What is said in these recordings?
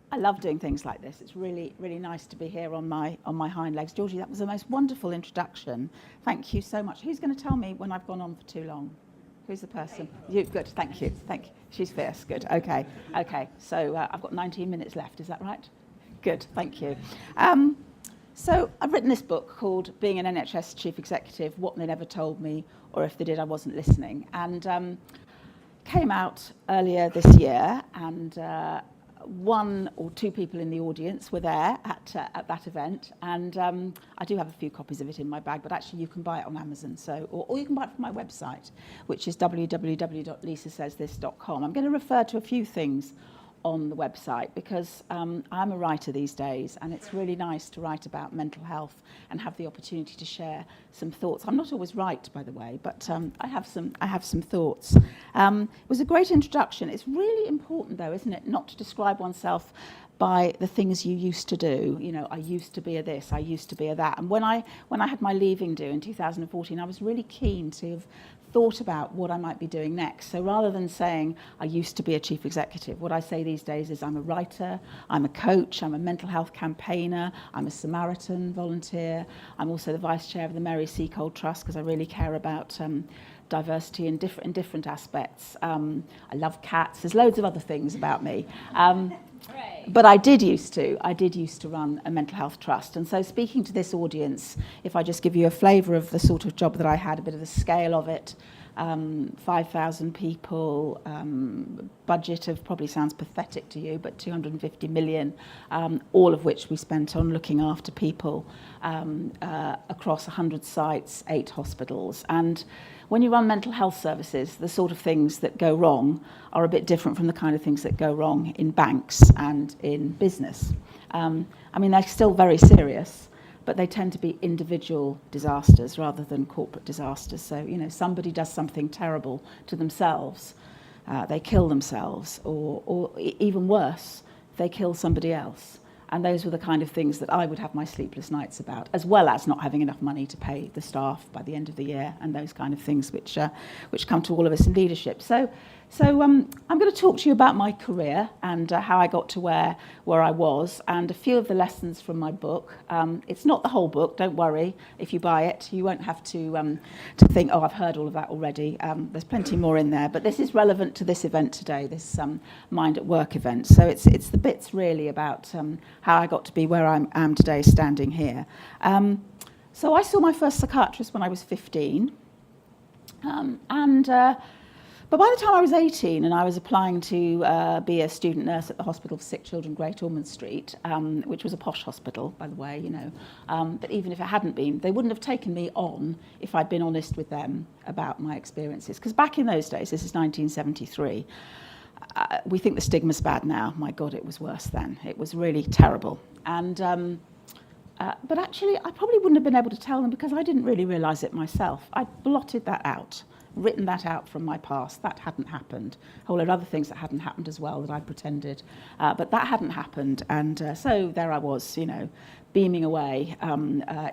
I love doing things like this. It's really, really nice to be here on my hind legs. Georgie, that was the most wonderful introduction. Thank you so much. Who's going to tell me when I've gone on for too long? Who's the person? You. Good. Thank you. Thank you. She's fierce. Good. Okay. So I've got 19 minutes left. Is that right? Good. Thank you. So I've written this book called Being an NHS Chief Executive, What They Never Told Me, or If They Did, I Wasn't Listening. And came out earlier this year, and one or two people in the audience were there at that event, and I do have a few copies of it in my bag, but actually you can buy it on Amazon, or you can buy it from my website, which is www.lisasaysthis.com. I'm going to refer to a few things on the website because I'm a writer these days, and it's really nice to write about mental health and have the opportunity to share some thoughts. I'm not always right, by the way, but I have some thoughts. It was a great introduction. It's really important, though, isn't it, not to describe oneself by the things you used to do. You know, I used to be a this, I used to be a that. And when I had my leaving due in 2014, I was really keen to have thought about what I might be doing next. So rather than saying I used to be a chief executive, what I say these days is I'm a writer, I'm a coach, I'm a mental health campaigner, I'm a Samaritan volunteer, I'm also the vice chair of the Mary Seacole Trust because I really care about diversity in different aspects. I love cats. There's loads of other things about me. But I did used to run a mental health trust. And so speaking to this audience, if I just give you a flavour of the sort of job that I had, a bit of the scale of it, 5,000 people, budget of, probably sounds pathetic to you, but 250 million, all of which we spent on looking after people across 100 sites, 8 hospitals. And when you run mental health services, the sort of things that go wrong are a bit different from the kind of things that go wrong in banks and in business. I mean, they're still very serious, but they tend to be individual disasters rather than corporate disasters. So, you know, somebody does something terrible to themselves, they kill themselves, or even worse, they kill somebody else. And those were the kind of things that I would have my sleepless nights about, as well as not having enough money to pay the staff by the end of the year, and those kind of things which come to all of us in leadership. So I'm going to talk to you about my career and how I got to where I was, and a few of the lessons from my book. It's not the whole book, don't worry. If you buy it, you won't have to think, oh, I've heard all of that already. There's plenty more in there, but this is relevant to this event today, this Mind at Work event. So it's the bits really about how I got to be where I am today, standing here. So I saw my first psychiatrist when I was 15, but by the time I was 18 and I was applying to be a student nurse at the Hospital for Sick Children, Great Ormond Street, which was a posh hospital, by the way, you know. But even if it hadn't been, they wouldn't have taken me on if I'd been honest with them about my experiences. Because back in those days, this is 1973, we think the stigma's bad now. My God, it was worse then. It was really terrible. And but actually, I probably wouldn't have been able to tell them because I didn't really realise it myself. I blotted that out. Written that out from my past. That hadn't happened. A whole lot of other things that hadn't happened as well that I pretended. But that hadn't happened. And so there I was, you know, beaming away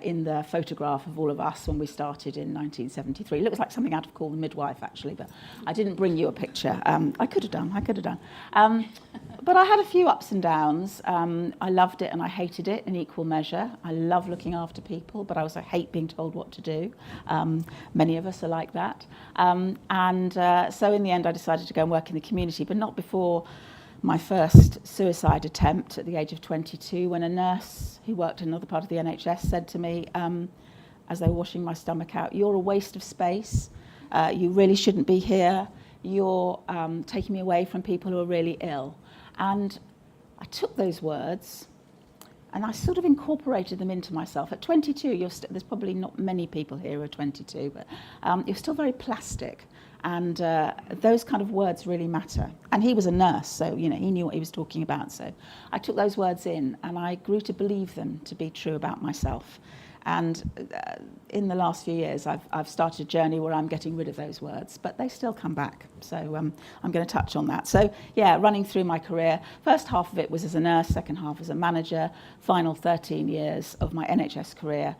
in the photograph of all of us when we started in 1973. It looks like something out of Call the Midwife, actually, but I didn't bring you a picture. I could have done. But I had a few ups and downs. I loved it and I hated it in equal measure. I love looking after people, but I also hate being told what to do. Many of us are like that. So in the end, I decided to go and work in the community, but not before my first suicide attempt at the age of 22, when a nurse who worked in another part of the NHS said to me, as they were washing my stomach out, "You're a waste of space. You really shouldn't be here. You're taking me away from people who are really ill." And I took those words and I sort of incorporated them into myself. At 22, there's probably not many people here who are 22, but you're still very plastic. And those kind of words really matter. And he was a nurse, so you know he knew what he was talking about. So I took those words in and I grew to believe them to be true about myself. And in the last few years, I've started a journey where I'm getting rid of those words, but they still come back. So I'm going to touch on that. So yeah, running through my career, first half of it was as a nurse, second half as a manager. Final 13 years of my NHS career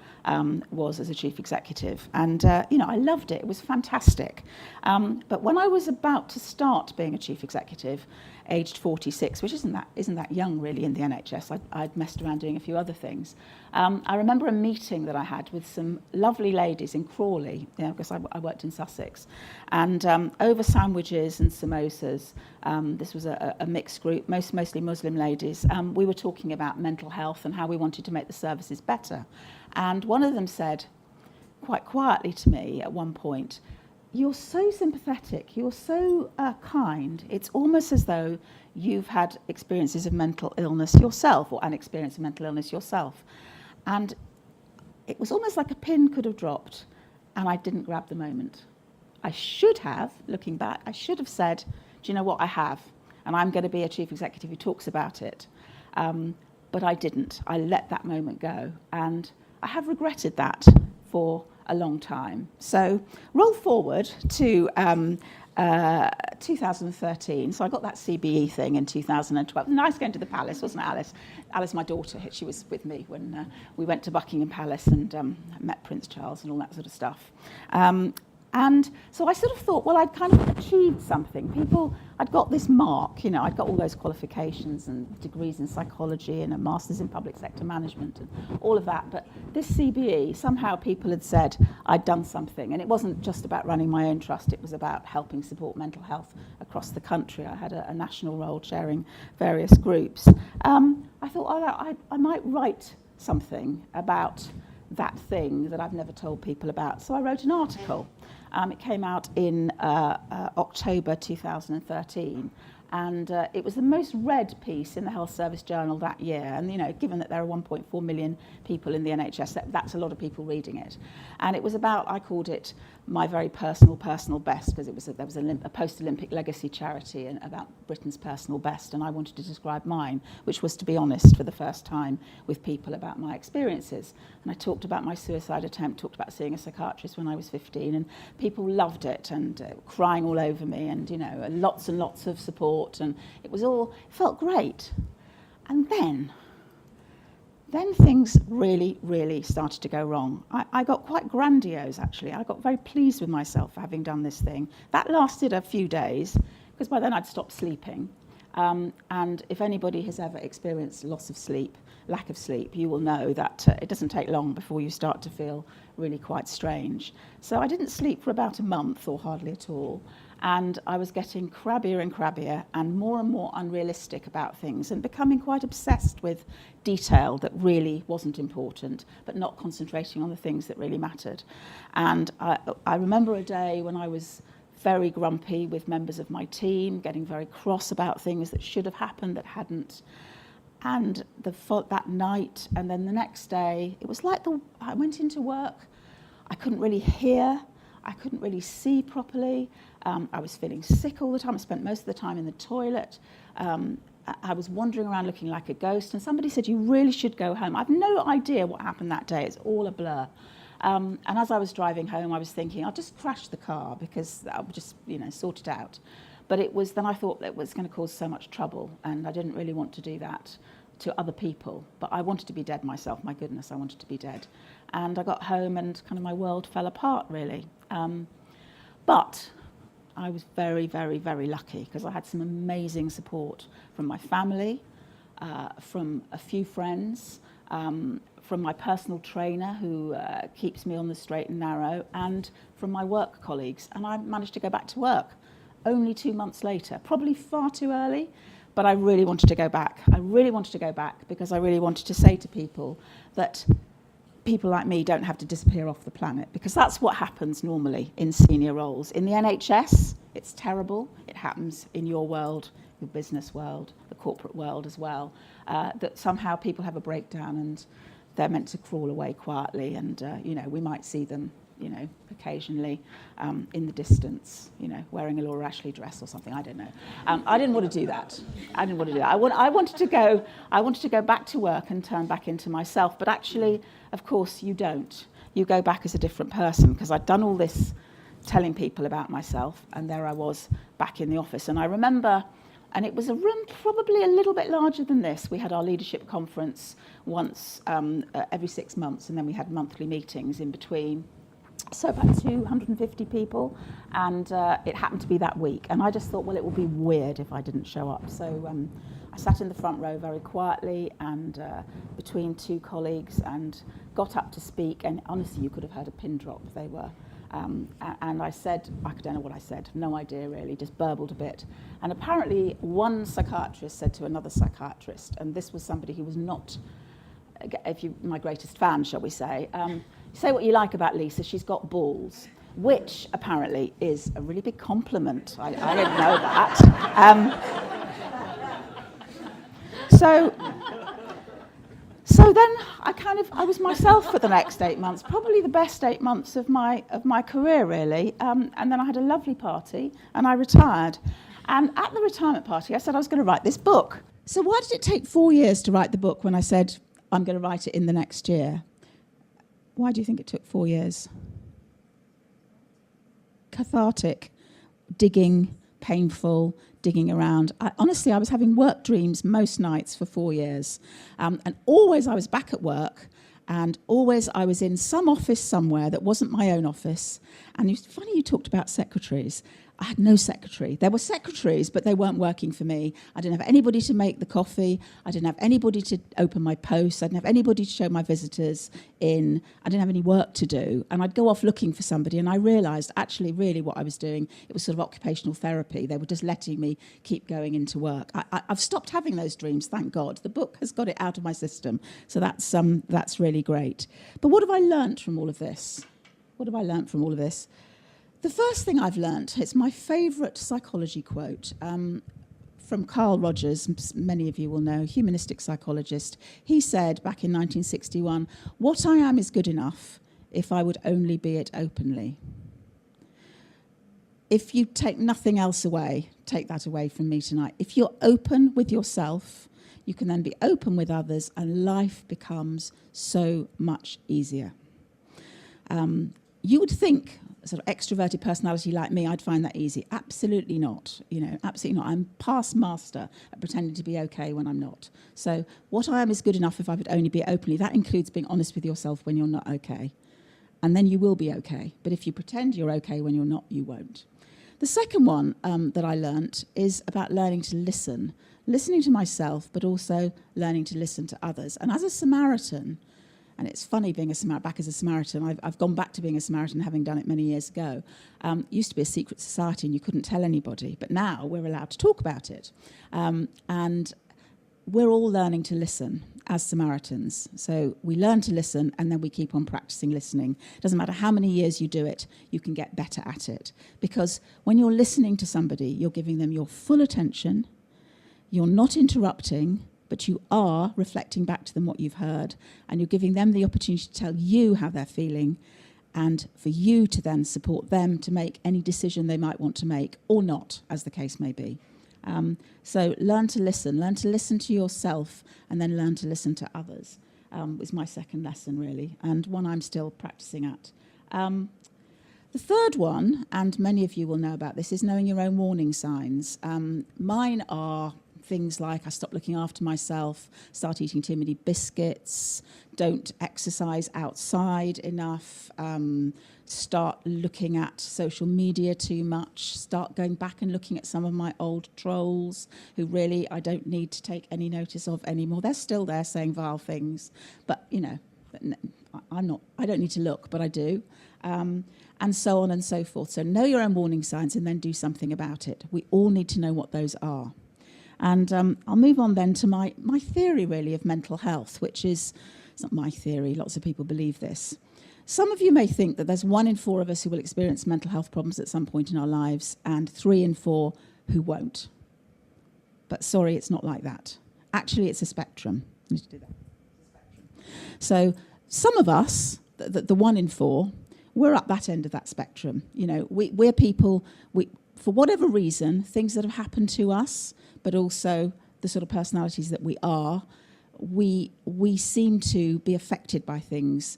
was as a chief executive. And, I loved it. It was fantastic. But when I was about to start being a chief executive, aged 46, which isn't that young really in the NHS. I'd messed around doing a few other things. I remember a meeting that I had with some lovely ladies in Crawley, because I worked in Sussex, and over sandwiches and samosas, this was a mixed group, mostly Muslim ladies, we were talking about mental health and how we wanted to make the services better. And one of them said, quite quietly to me at one point, "You're so sympathetic, you're so kind, it's almost as though you've had experiences of mental illness yourself, or an experience of mental illness yourself." And it was almost like a pin could have dropped, and I didn't grab the moment. I should have, looking back, I should have said, "Do you know what, I have, and I'm going to be a chief executive who talks about it." But I didn't. I let that moment go, and I have regretted that for a long time. So roll forward to 2013. So I got that CBE thing in 2012. Nice going to the palace, wasn't it, Alice? Alice, my daughter, she was with me when we went to Buckingham Palace and met Prince Charles and all that sort of stuff. And so I sort of thought, well, I'd kind of achieved something. I'd got this mark, I'd got all those qualifications and degrees in psychology and a master's in public sector management and all of that. But this CBE, somehow people had said I'd done something. And it wasn't just about running my own trust, it was about helping support mental health across the country. I had a national role chairing various groups. I thought, I might write something about that thing that I've never told people about. So I wrote an article. It came out in October 2013, and it was the most read piece in the Health Service Journal that year. And given that there are 1.4 million people in the NHS, that's a lot of people reading it. And it was about, I called it my very personal best, because there was a post-Olympic legacy charity and about Britain's personal best, and I wanted to describe mine, which was to be honest for the first time with people about my experiences. And I talked about my suicide attempt, talked about seeing a psychiatrist when I was 15, and people loved it and crying all over me, and lots and lots of support, and it felt great. And then things really, really started to go wrong. I got quite grandiose, actually. I got very pleased with myself for having done this thing. That lasted a few days, because by then I'd stopped sleeping. And if anybody has ever experienced lack of sleep, you will know that it doesn't take long before you start to feel really quite strange. So I didn't sleep for about a month, or hardly at all. And I was getting crabbier and crabbier and more unrealistic about things, and becoming quite obsessed with detail that really wasn't important, but not concentrating on the things that really mattered. And I remember a day when I was very grumpy with members of my team, getting very cross about things that should have happened that hadn't. And that night, and then the next day, it was like I went into work, I couldn't really hear, I couldn't really see properly. I was feeling sick all the time. I spent most of the time in the toilet. I was wandering around looking like a ghost, and somebody said, "You really should go home." I have no idea what happened that day. It's all a blur. And as I was driving home, I was thinking, I'll just crash the car because I'll just, sort it out. But then I thought it was going to cause so much trouble, and I didn't really want to do that to other people. But I wanted to be dead myself. My goodness, I wanted to be dead. And I got home and kind of my world fell apart, really. But I was very, very, very lucky, because I had some amazing support from my family, from a few friends, from my personal trainer who keeps me on the straight and narrow, and from my work colleagues. And I managed to go back to work only 2 months later, probably far too early, but I really wanted to go back. I really wanted to go back because I really wanted to say to people that people like me don't have to disappear off the planet, because that's what happens normally in senior roles. In the NHS, it's terrible. It happens in your world, your business world, the corporate world as well, that somehow people have a breakdown and they're meant to crawl away quietly, and we might see them, occasionally in the distance, wearing a Laura Ashley dress or something. I don't know. I didn't want to do that. I wanted to go back to work and turn back into myself. But actually, of course, you don't. You go back as a different person, because I'd done all this telling people about myself, and there I was back in the office. And I remember, and it was a room probably a little bit larger than this. We had our leadership conference once every 6 months, and then we had monthly meetings in between. So about 250 people, and it happened to be that week. And I just thought, well, it would be weird if I didn't show up. So I sat in the front row very quietly and between two colleagues, and got up to speak. And honestly, you could have heard a pin drop. They were. And I said, I don't know what I said, no idea really, just burbled a bit. And apparently one psychiatrist said to another psychiatrist, and this was somebody who was not, my greatest fan, shall we say, say what you like about Lisa, she's got balls, which apparently is a really big compliment. I didn't know that. So then I was myself for the next 8 months, probably the best 8 months of my career, really. And then I had a lovely party, and I retired. And at the retirement party, I said I was going to write this book. So why did it take 4 years to write the book when I said I'm going to write it in the next year? Why do you think it took 4 years? Cathartic, digging, painful, digging around. Honestly, I was having work dreams most nights for 4 years. And always I was back at work, and always I was in some office somewhere that wasn't my own office. And it's funny you talked about secretaries. I had no secretary. There were secretaries, but they weren't working for me. I didn't have anybody to make the coffee. I didn't have anybody to open my posts. I didn't have anybody to show my visitors in. I didn't have any work to do. And I'd go off looking for somebody, and I realised actually really what I was doing, it was sort of occupational therapy. They were just letting me keep going into work. I've stopped having those dreams, thank God. The book has got it out of my system. So that's really great. But what have I learnt from all of this? What have I learnt from all of this? The first thing I've learnt, it's my favourite psychology quote from Carl Rogers, many of you will know, humanistic psychologist. He said back in 1961, "What I am is good enough if I would only be it openly." If you take nothing else away, take that away from me tonight. If you're open with yourself, you can then be open with others, and life becomes so much easier. You would think a sort of extroverted personality like me, I'd find that easy. Absolutely not. Absolutely not. I'm past master at pretending to be okay when I'm not. So what I am is good enough if I would only be openly. That includes being honest with yourself when you're not okay. And then you will be okay. But if you pretend you're okay when you're not, you won't. The second one that I learnt is about learning to listen. Listening to myself, but also learning to listen to others. And as a Samaritan, and it's funny being back as a Samaritan. I've gone back to being a Samaritan, having done it many years ago. Used to be a secret society, and you couldn't tell anybody. But now we're allowed to talk about it. And we're all learning to listen as Samaritans. So we learn to listen, and then we keep on practicing listening. Doesn't matter how many years you do it, you can get better at it. Because when you're listening to somebody, you're giving them your full attention. You're not interrupting, but you are reflecting back to them what you've heard, and you're giving them the opportunity to tell you how they're feeling, and for you to then support them to make any decision they might want to make, or not, as the case may be. So learn to listen to yourself, and then learn to listen to others, was my second lesson, really, and one I'm still practicing at. The third one, and many of you will know about this, is knowing your own warning signs. Mine are things like I stop looking after myself, start eating too many biscuits, don't exercise outside enough, start looking at social media too much, start going back and looking at some of my old trolls who really I don't need to take any notice of anymore. They're still there saying vile things, but I don't need to look, but I do. And so on and so forth. So know your own warning signs and then do something about it. We all need to know what those are. And I'll move on then to my theory, really, of mental health, which is, it's not my theory, lots of people believe this. Some of you may think that there's 1 in 4 of us who will experience mental health problems at some point in our lives, and 3 in 4 who won't. But sorry, it's not like that. Actually, it's a spectrum. I need to do that. So some of us, the 1 in 4, we're up that end of that spectrum. You know, we're people, for whatever reason, things that have happened to us, but also the sort of personalities that we are, we seem to be affected by things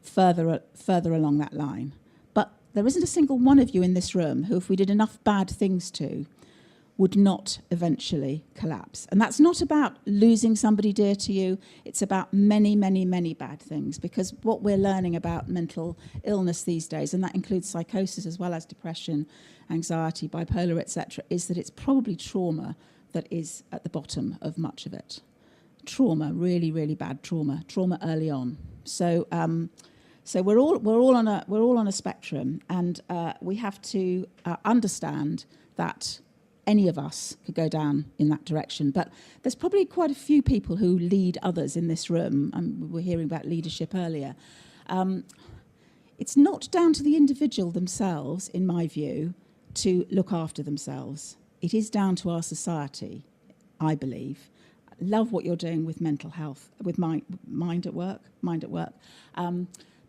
further along that line. But there isn't a single one of you in this room who, if we did enough bad things to, would not eventually collapse. And that's not about losing somebody dear to you. It's about many, many, many bad things. Because what we're learning about mental illness these days, and that includes psychosis as well as depression, anxiety, bipolar, etc., is that it's probably trauma that is at the bottom of much of it. Trauma, really, really bad trauma early on. So we're all on a spectrum, and we have to understand that any of us could go down in that direction. But there's probably quite a few people who lead others in this room. We were hearing about leadership earlier. It's not down to the individual themselves, in my view, to look after themselves. It is down to our society, I believe. Love what you're doing with mental health, with mind at work,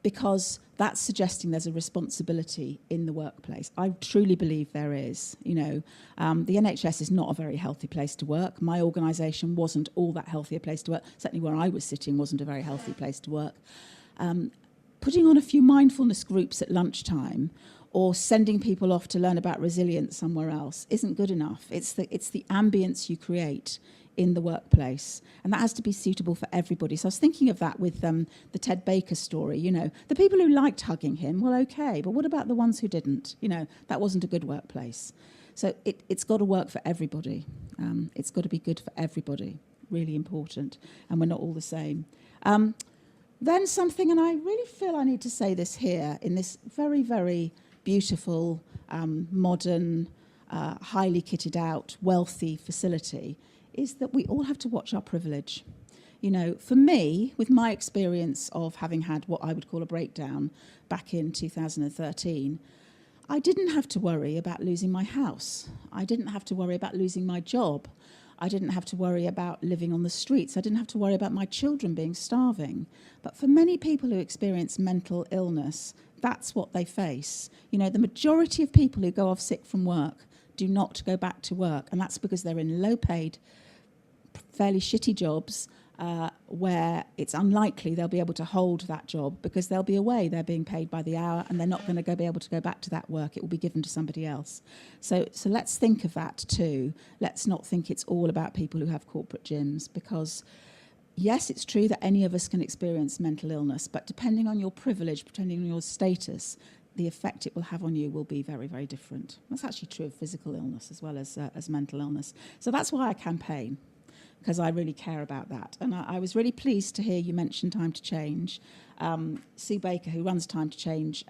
because that's suggesting there's a responsibility in the workplace. I truly believe there is. You know, the NHS is not a very healthy place to work. My organisation wasn't all that healthy a place to work. Certainly where I was sitting wasn't a very healthy place to work. Putting on a few mindfulness groups at lunchtime or sending people off to learn about resilience somewhere else isn't good enough. It's the ambience you create in the workplace, and that has to be suitable for everybody. So I was thinking of that with the Ted Baker story. You know, the people who liked hugging him, well, okay, but what about the ones who didn't? You know, that wasn't a good workplace. So it's got to work for everybody. It's got to be good for everybody. Really important, and we're not all the same. Then something, and I really feel I need to say this here in this very, very beautiful, modern, highly kitted out, wealthy facility, is that we all have to watch our privilege. You know, for me, with my experience of having had what I would call a breakdown back in 2013, I didn't have to worry about losing my house. I didn't have to worry about losing my job. I didn't have to worry about living on the streets. I didn't have to worry about my children being starving. But for many people who experience mental illness, that's what they face. You know, the majority of people who go off sick from work do not go back to work, and that's because they're in low-paid, fairly shitty jobs where it's unlikely they'll be able to hold that job because they'll be away. They're being paid by the hour, and they're not going to be able to go back to that work. It will be given to somebody else. So let's think of that too. Let's not think it's all about people who have corporate gyms, because yes, it's true that any of us can experience mental illness, but depending on your privilege, depending on your status, the effect it will have on you will be very, very different. That's actually true of physical illness as well as mental illness. So that's why I campaign, because I really care about that. And I was really pleased to hear you mention Time to Change. Sue Baker, who runs Time to Change,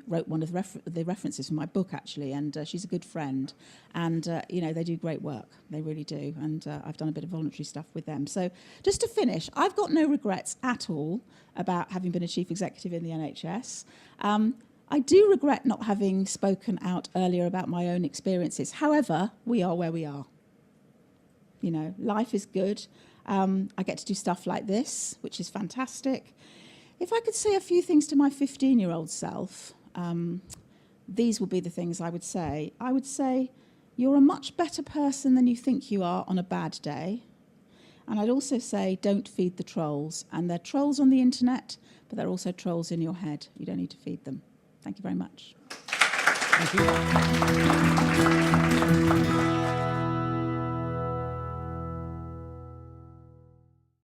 wrote one of the references from my book, actually, and she's a good friend. And, you know, they do great work. They really do. And I've done a bit of voluntary stuff with them. So just to finish, I've got no regrets at all about having been a chief executive in the NHS. I do regret not having spoken out earlier about my own experiences. However, we are where we are. You know, life is good. I get to do stuff like this, which is fantastic. If I could say a few things to my 15-year-old self, these would be the things I would say. I would say, you're a much better person than you think you are on a bad day. And I'd also say, don't feed the trolls. And they're trolls on the internet, but they're also trolls in your head. You don't need to feed them. Thank you very much. Thank you.